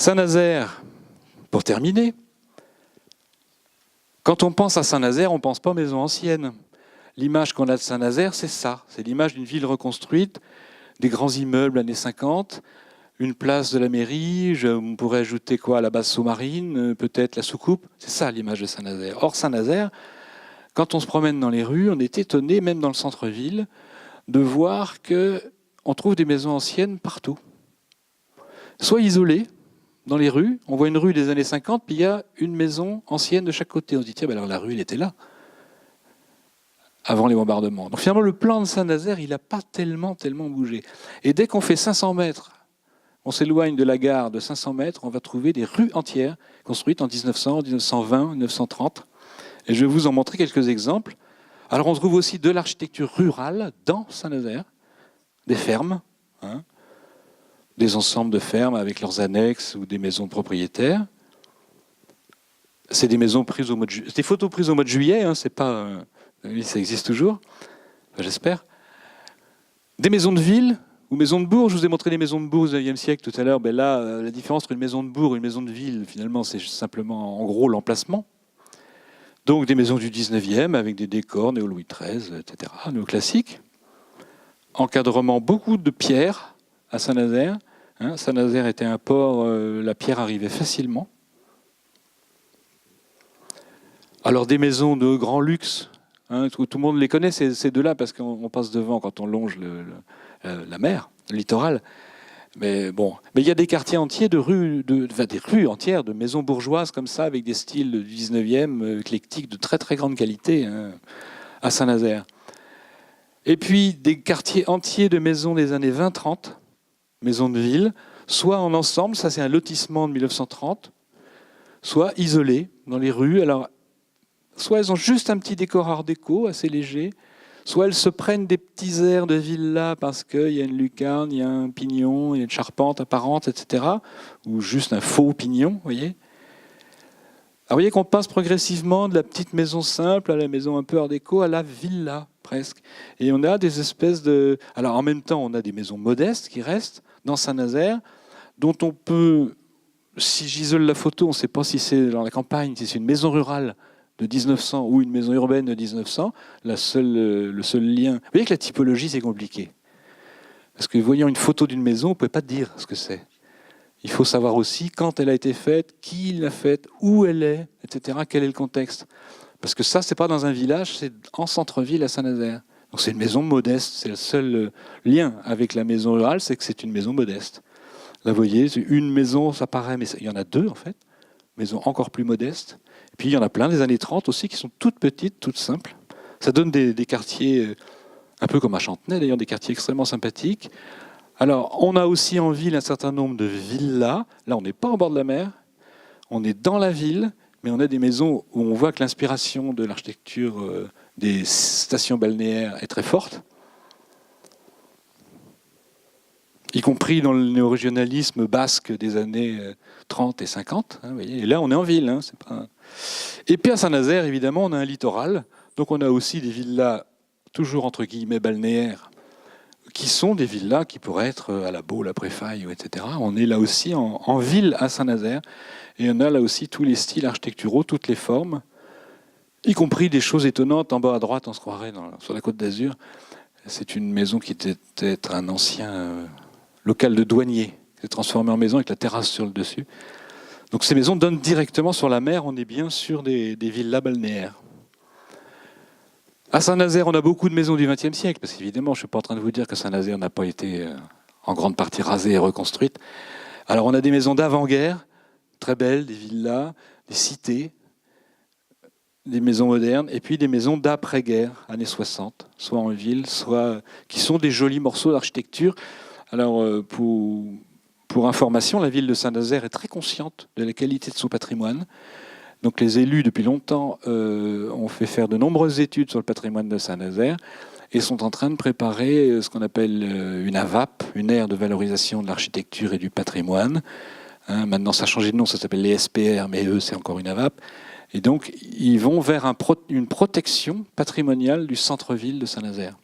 Saint-Nazaire, pour terminer, quand on pense à Saint-Nazaire, on ne pense pas aux maisons anciennes. L'image qu'on a de Saint-Nazaire, c'est ça. C'est l'image d'une ville reconstruite, des grands immeubles années 50, une place de la mairie, on pourrait ajouter quoi, la base sous-marine, peut-être la soucoupe. C'est ça l'image de Saint-Nazaire. Or, Saint-Nazaire, quand on se promène dans les rues, on est étonné, même dans le centre-ville, de voir qu'on trouve des maisons anciennes partout. Soit isolées, dans les rues, on voit une rue des années 50, puis il y a une maison ancienne de chaque côté. On se dit, tiens, ben alors la rue, elle était là, avant les bombardements. Donc finalement, le plan de Saint-Nazaire, il n'a pas tellement bougé. Et dès qu'on fait 500 mètres, on s'éloigne de la gare de 500 mètres, on va trouver des rues entières, construites en 1900, 1920, 1930. Et je vais vous en montrer quelques exemples. Alors on trouve aussi de l'architecture rurale dans Saint-Nazaire, des fermes, des ensembles de fermes avec leurs annexes ou des maisons de propriétaires. C'est des maisons prises au mois de juillet. C'est des photos prises au mois de juillet, c'est pas. Ça existe toujours, enfin, j'espère. Des maisons de ville ou maisons de bourg. Je vous ai montré les maisons de bourg au XIXe siècle tout à l'heure. Ben là, la différence entre une maison de bourg et une maison de ville, finalement, c'est simplement en gros l'emplacement. Donc des maisons du XIXe avec des décors néo-Louis XIII, etc., néoclassiques. Encadrement, beaucoup de pierres à Saint-Nazaire. Saint-Nazaire était un port, la pierre arrivait facilement. Alors des maisons de grand luxe, tout le monde les connaît, ces deux-là, parce qu'on passe devant quand on longe la mer, le littoral. Mais bon, il y a des quartiers entiers des rues entières de maisons bourgeoises comme ça, avec des styles du 19e, éclectiques, de très très grande qualité, à Saint-Nazaire. Et puis des quartiers entiers de maisons des années 20-30, maisons de ville, soit en ensemble, ça c'est un lotissement de 1930, soit isolés dans les rues. Alors, soit elles ont juste un petit décor art déco, assez léger, soit elles se prennent des petits airs de villa parce qu'il y a une lucarne, il y a un pignon, il y a une charpente apparente, etc. Ou juste un faux pignon, vous voyez. Alors, vous voyez qu'on passe progressivement de la petite maison simple à la maison un peu art déco à la villa, presque. Et on a des espèces de... Alors, en même temps, on a des maisons modestes qui restent dans Saint-Nazaire, dont on peut... Si j'isole la photo, on ne sait pas si c'est dans la campagne, si c'est une maison rurale de 1900 ou une maison urbaine de 1900, le seul lien... Vous voyez que la typologie, c'est compliqué. Parce que voyant une photo d'une maison, on ne peut pas dire ce que c'est. Il faut savoir aussi quand elle a été faite, qui l'a faite, où elle est, etc., quel est le contexte. Parce que ça, ce n'est pas dans un village, c'est en centre-ville à Saint-Nazaire. Donc c'est une maison modeste, c'est le seul lien avec la maison rurale, c'est que c'est une maison modeste. Là, vous voyez, une maison, ça paraît, mais il y en a deux en fait, maisons encore plus modestes. Et puis il y en a plein des années 30 aussi qui sont toutes petites, toutes simples. Ça donne des quartiers, un peu comme à Chantenay d'ailleurs, des quartiers extrêmement sympathiques. Alors, on a aussi en ville un certain nombre de villas. Là, on n'est pas en bord de la mer, on est dans la ville, mais on a des maisons où on voit que l'inspiration de l'architecture des stations balnéaires est très forte, y compris dans le néorégionalisme basque des années 30 et 50. Vous voyez. Et là, on est en ville. C'est pas... Et puis à Saint-Nazaire, évidemment, on a un littoral. Donc on a aussi des villas, toujours entre guillemets balnéaires, qui sont des villas qui pourraient être à la Baule, à Préfaille, etc. On est là aussi en ville à Saint-Nazaire. Et on a là aussi tous les styles architecturaux, toutes les formes, y compris des choses étonnantes. En bas à droite, on se croirait sur la Côte d'Azur. C'est une maison qui était être un ancien local de douanier, qui s'est transformé en maison avec la terrasse sur le dessus. Donc ces maisons donnent directement sur la mer. On est bien sur des villas balnéaires. À Saint-Nazaire, on a beaucoup de maisons du XXe siècle, parce qu'évidemment, je ne suis pas en train de vous dire que Saint-Nazaire n'a pas été en grande partie rasée et reconstruite. Alors on a des maisons d'avant-guerre, très belles, des villas, des cités, des maisons modernes, et puis des maisons d'après-guerre, années 60, soit en ville, soit qui sont des jolis morceaux d'architecture. Alors pour information, la ville de Saint-Nazaire est très consciente de la qualité de son patrimoine. Donc les élus, depuis longtemps, ont fait faire de nombreuses études sur le patrimoine de Saint-Nazaire et sont en train de préparer ce qu'on appelle une AVAP, une aire de valorisation de l'architecture et du patrimoine. Maintenant, ça a changé de nom, ça s'appelle les SPR, mais eux, c'est encore une AVAP. Et donc, ils vont vers une protection patrimoniale du centre-ville de Saint-Nazaire.